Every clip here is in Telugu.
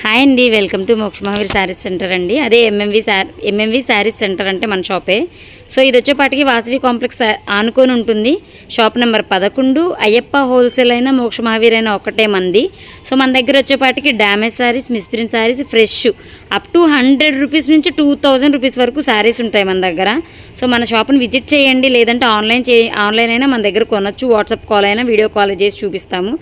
హాయ్ అండి, వెల్కమ్ టు మోక్ష మహావీర్ శారీస్ సెంటర్ అండి. అదే ఎంఎంవి శారీస్ సెంటర్ అంటే మన షాపే. సో ఇది వచ్చేపాటికి వాసవి కాంప్లెక్స్ ఆనుకొని ఉంటుంది. Shop number 11. అయ్యప్ప హోల్సేల్ అయినా మోక్ష మహావీర్ అయినా ఒకటే మంది. సో మన దగ్గర వచ్చేపాటికి damage saris, misprint saris fresh up to 100 rupees నుంచి 2000 రూపీస్ వరకు శారీస్ ఉంటాయి మన దగ్గర. సో మన షాప్ని విజిట్ చేయండి, లేదంటే ఆన్లైన్ అయినా మన దగ్గర కొనొచ్చు. వాట్సాప్ కాల్ అయినా వీడియో కాల్ చేసి చూపిస్తాము.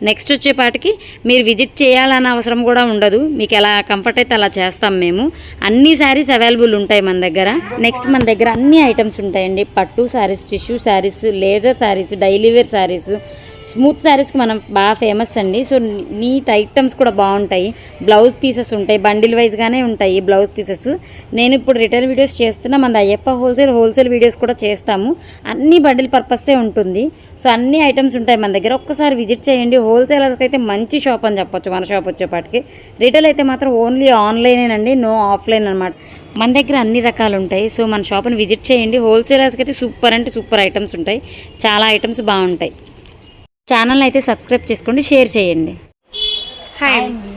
నెక్స్ట్ వచ్చేపాటికి మీరు విజిట్ చేయాలన్న అవసరం కూడా ఉండదు. మీకు ఎలా కంఫర్ట్ అయితే అలా చేస్తాం మేము. అన్ని శారీస్ అవైలబుల్ ఉంటాయి మన దగ్గర. నెక్స్ట్ మన దగ్గర అన్ని ఐటమ్స్ ఉంటాయండి. పట్టు saris, tissue saris, laser saris, daily wear saris, smooth శారీస్కి మనం బాగా ఫేమస్ అండి. సో నీట్ ఐటమ్స్ కూడా బాగుంటాయి. బ్లౌజ్ పీసెస్ ఉంటాయి, బండిల్ వైజ్గానే ఉంటాయి బ్లౌజ్ పీసెస్. నేను ఇప్పుడు రిటైల్ వీడియోస్ చేస్తున్నా, మన అయ్యప్ప హోల్సేల్ వీడియోస్ కూడా చేస్తాము. అన్ని బండిల్ పర్పస్సే ఉంటుంది. సో అన్ని ఐటమ్స్ ఉంటాయి మన దగ్గర. ఒక్కసారి విజిట్ చేయండి. హోల్సేలర్స్కి అయితే మంచి షాప్ అని చెప్పొచ్చు మన షాప్ వచ్చేపాటికి. రిటైల్ అయితే మాత్రం ఓన్లీ ఆన్లైనేనండి, నో ఆఫ్లైన్ అనమాట. మన దగ్గర అన్ని రకాలు ఉంటాయి. సో మన షాప్ని విజిట్ చేయండి. హోల్సేలర్స్కి అయితే సూపర్ అంటే సూపర్ ఐటమ్స్ ఉంటాయి. చాలా ఐటమ్స్ బాగుంటాయి. ఛానల్ అయితే సబ్స్క్రైబ్ చేసుకోండి, షేర్ చేయండి. హాయ్ అండి,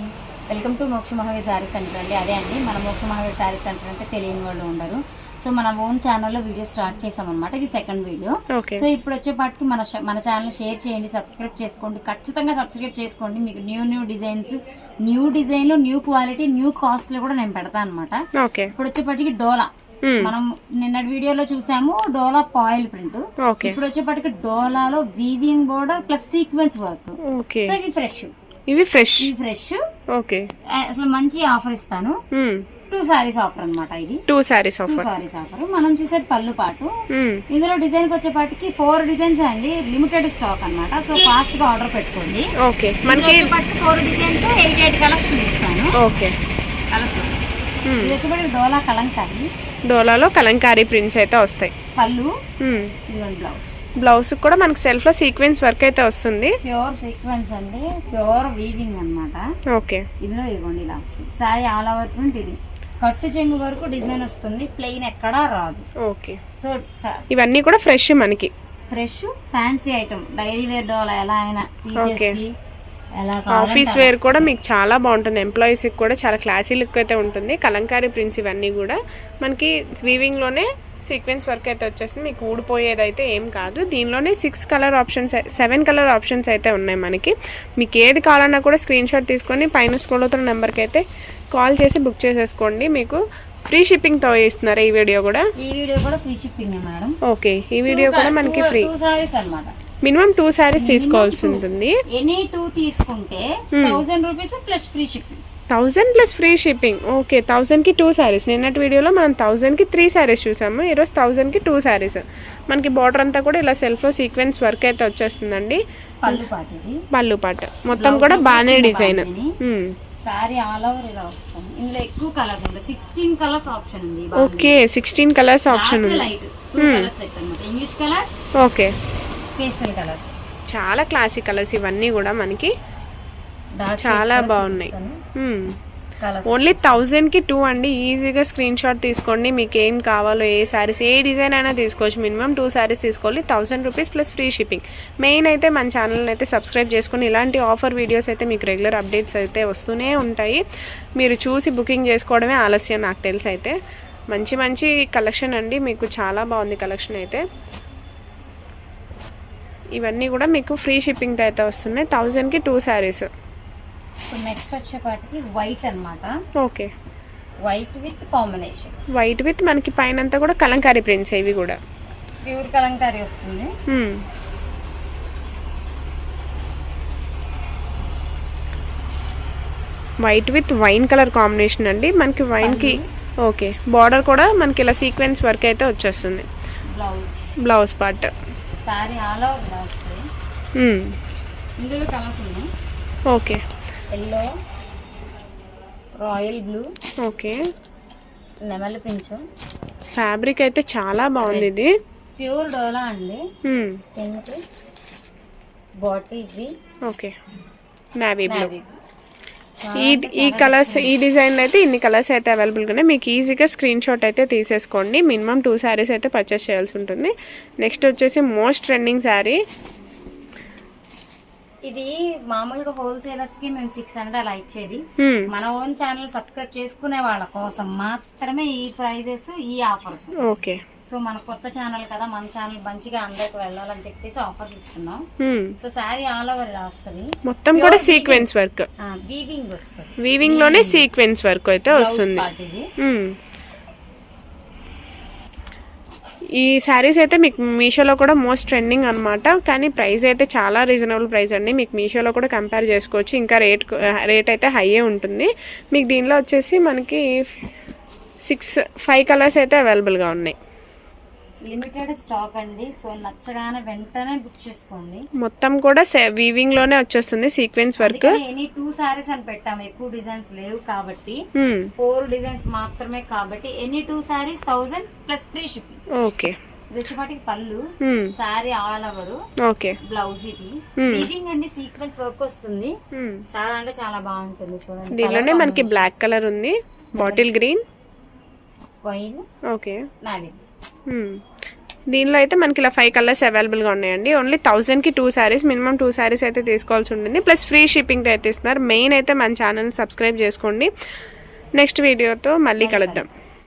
వెల్కమ్ టు మోక్ష మహావీర్ శారీస్ సెంటర్ అండి. అదే అండి, మన మోక్ష మహావీర్ శారీస్ సెంటర్ అంటే తెలియని వాళ్ళు ఉండరు. సో మన ఓన్ ఛానల్లో వీడియో స్టార్ట్ చేసామన్నమాట. ఇది సెకండ్ వీడియో. సో ఇప్పుడు వచ్చేపాటికి మన ఛానల్ షేర్ చేయండి, సబ్స్క్రైబ్ చేసుకోండి. ఖచ్చితంగా సబ్స్క్రైబ్ చేసుకోండి. మీకు న్యూ డిజైన్స్, న్యూ డిజైన్లు, న్యూ క్వాలిటీ, న్యూ కాస్ట్లో కూడా నేను పెడతాను అనమాట. ఇప్పుడు వచ్చేపాటికి డోలా మనం నిన్నటి వీడియోలో చూసాము, డోలా పాయిల్ ప్రింట్. ఇప్పుడు వచ్చేపాటికి డోలాలో weaving border plus sequence work. So ఇవి ఫ్రెష్. అసలు మంచి ఆఫర్ ఇస్తాను. 2 సారీస్ ఆఫర్ అనమాట. ఇది 2 సారీస్ ఆఫర్. మనం చూసేది పళ్ళు పాటు. ఇందులో డిజైన్ వచ్చేపాటికి 4 డిజైన్స్ అండి, లిమిటెడ్ స్టాక్ అనమాట. సో ఫాస్ట్ గా ఆర్డర్ పెట్టుకోండి. 4 డిజైన్స్ 88 కలర్స్ చూపిస్తాను. కలర్స్ ఇది వచ్చేపాటికి డోలా కలంకారీ. డోలాలో కలంకారీ ప్రింట్స్ అయితే వస్తాయి. పళ్ళు, బ్లౌజ్ కూడా మనకి సెల్ఫ్ లో సీక్వెన్స్ వర్క్ అయితే వస్తుంది. ప్యూర్ సీక్వెన్స్ అండి, ప్యూర్ వీవింగ్ అన్నమాట. ఇందులో ఇవ్వండి ఇలా వస్తుంది. Sorry all over print. ఇది కట్టు చెంగు వరకు డిజైన్ వస్తుంది, ప్లెయిన్ ఎక్కడా రాదు. సో ఇవన్నీ కూడా ఫ్రెష్, మనకి fresh fancy item. Daily wear డోలా ఎలా అయినా, ఆఫీస్ వేర్ కూడా మీకు చాలా బాగుంటుంది. ఎంప్లాయీస్ కి కూడా చాలా క్లాసీ లుక్ అయితే ఉంటుంది. కలంకారీ ప్రింట్స్ ఇవన్నీ కూడా మనకి వీవింగ్ లోనే సీక్వెన్స్ వర్క్ అయితే వచ్చేస్తుంది. మీకు ఊడిపోయేది అయితే ఏం కాదు. దీనిలోనే 7 కలర్ ఆప్షన్స్ అయితే ఉన్నాయి మనకి. మీకు ఏది కావాలన్నా కూడా స్క్రీన్ షాట్ తీసుకొని పైన స్క్రోల్ అవుతున్న నెంబర్కి అయితే కాల్ చేసి బుక్ చేసేసుకోండి. మీకు ఫ్రీ షిప్పింగ్ తో ఇస్తున్నారు. ఈ వీడియో కూడా ఫ్రీ షిప్పింగ్ మేడం. ఓకే, ఈ వీడియో కూడా మనకి ఫ్రీ. 2 సారీస్ అన్నమాట. మినిమం 2 సారీస్ తీసుకోవాల్సి ఉంటుంది. ఎనీ 2 తీసుకుంటే 1000 rupees plus free shipping. 1000 plus free shipping. Okay, 1000 కి 2 సారీస్. నిన్నటి వీడియోలో మనం 1000 కి 3 సారీస్ చూసాము. ఈరోజు 1000 కి 2 సారీస్. మనకి బార్డర్ అంతా కూడా ఇలా సెల్ఫ్ లో సీక్వెన్స్ వర్క్ అయితే వచ్చేస్తుందండి. పళ్ళు పాట మొత్తం కూడా బాగానే డిజైన్. సారీ ఆల్ ఓవర్ ఇలా వస్తుంది. ఇందులో ఎక్కువ కలర్స్ ఉంటాయి. 16 కలర్స్ ఆప్షన్ ఉంది. ఓకే, 16 కలర్స్ ఆప్షన్ ఉంది. English colours, okay, pastel colours, చాలా క్లాసిక్ కలర్స్ ఇవన్నీ కూడా మనకి చాలా బాగున్నాయి. ఓన్లీ 1000 కి 2 అండి. ఈజీగా స్క్రీన్ షాట్ తీసుకోండి. మీకు ఏం కావాలో, ఏ శారీస్, ఏ డిజైన్ అయినా తీసుకోవచ్చు. మినిమం 2 శారీస్ తీసుకోవాలి. 1000 rupees plus free shipping. Main అయితే మన ఛానల్ని అయితే సబ్స్క్రైబ్ చేసుకొని ఇలాంటి ఆఫర్ వీడియోస్ అయితే మీకు రెగ్యులర్ అప్డేట్స్ అయితే వస్తూనే ఉంటాయి. మీరు చూసి బుకింగ్ చేసుకోవడమే ఆలస్యం నాకు తెలిసి. అయితే మంచి కలెక్షన్ అండి. మీకు చాలా బాగుంది కలెక్షన్ అయితే. ఇవన్నీ కూడా మీకు ఫ్రీ షిప్పింగ్తో అయితే వస్తున్నాయి. 1000 కి 2 శారీస్. నెక్స్ట్ వచ్చేపాటికి వైట్ అన్నమాట. Okay, white with combination. White with మనకి పైన అంతా కూడా కలంకారీ ప్రింట్స్. ఇవి కూడా ప్యూర్ కలంకారీ వస్తుంది. White with wine colour combination అండి. మనకి వైన్ కి ఓకే, బార్డర్ కూడా మనకి ఇలా సీక్వెన్స్ వర్క్ అయితే వచ్చేస్తుంది. Blouse part sorry all over ఇలా వస్తుంది. ఇందులో కలర్స్ ఉన్నాయి. Okay, yellow, royal blue, okay, నెమలి పింఛం. ఫ్యాబ్రిక్ అయితే చాలా బాగుంది. ఇది ప్యూర్ డోలా అండి. Pink, bottle green, okay, navy blue. ఈ కలర్స్, ఈ డిజైన్ అయితే ఇన్ని కలర్స్ అయితే అవైలబుల్గా ఉన్నాయి. మీకు ఈజీగా స్క్రీన్ షాట్ అయితే తీసేసుకోండి. మినిమం 2 శారీస్ అయితే పర్చేస్ చేయాల్సి ఉంటుంది. నెక్స్ట్ వచ్చేసి మోస్ట్ ట్రెండింగ్ శారీ ఇది మామూలుగా హోల్సేలర్స్ కి మేము 600 అలా ఇచ్చేది. మన ఓన్ ఛానల్ సబ్స్క్రైబ్ చేసుకునే వాళ్ళ కోసం మాత్రమే ఈ ప్రైజెస్, ఈ ఆఫర్స్. ఓకే. సో మన కొత్త ఛానల్ కదా, మన ఛానల్ మంచిగా అందరికి వెళ్ళాలని చెప్పేసి ఆఫర్స్ ఇస్తున్నాం. సో శారీ ఆల్ ఓవర్ ఇలా వస్తుంది, మొత్తం కూడా సీక్వెన్స్ వర్క్, వీవింగ్ వస్తుంది. వీవింగ్ లోనే సీక్వెన్స్ వర్క్ అయితే వస్తుంది. ఈ శారీస్ అయితే మీకు మీషోలో కూడా మోస్ట్ ట్రెండింగ్ అనమాట. కానీ ప్రైస్ అయితే చాలా రీజనబుల్ ప్రైస్ అండి. మీకు మీషోలో కూడా కంపేర్ చేసుకోవచ్చు. ఇంకా రేట్ అయితే హైయే ఉంటుంది. మీకు దీనిలో వచ్చేసి మనకి 5 కలర్స్ అయితే అవైలబుల్గా ఉన్నాయి. లిమిటెడ్ స్టాక్ అండి. సో నచ్చగానే వెంటనే బుక్ చేసుకోండి. మొత్తం కూడా వీవింగ్ లోనే వచ్చేస్తుంది సీక్వెన్స్ వర్క్. ఎనీ 2 సారీస్ అని పెట్టాము, ఎక్కువ డిజైన్స్ లేవు కాబట్టి 4 డిజైన్స్ మాత్రమే కాబట్టి any 2 saris 1000 plus free shipping. Okay. వచ్చేపాటికి పళ్ళు, sorry all over, okay, blouse ఇది వీవింగ్ అండి, సీక్వెన్స్ వర్క్ వస్తుంది. చాలా అంటే చాలా బాగుంటుంది. చూడండి, దీనిలోనే మనకి బ్లాక్ కలర్ ఉంది, bottle green, wine, okay, navy. దీనిలో అయితే మనకి ఇలా 5 కలర్స్ అవైలబుల్గా ఉన్నాయండి. ఓన్లీ 1000కి 2 సారీస్, మినిమం 2 సారీస్ అయితే తీసుకోవాల్సి ఉంటుంది. ప్లస్ ఫ్రీ షిప్పింగ్తో అయితే ఇస్తున్నారు. మెయిన్ అయితే మన ఛానల్ సబ్స్క్రైబ్ చేసుకోండి. నెక్స్ట్ వీడియోతో మళ్ళీ కలుద్దాం.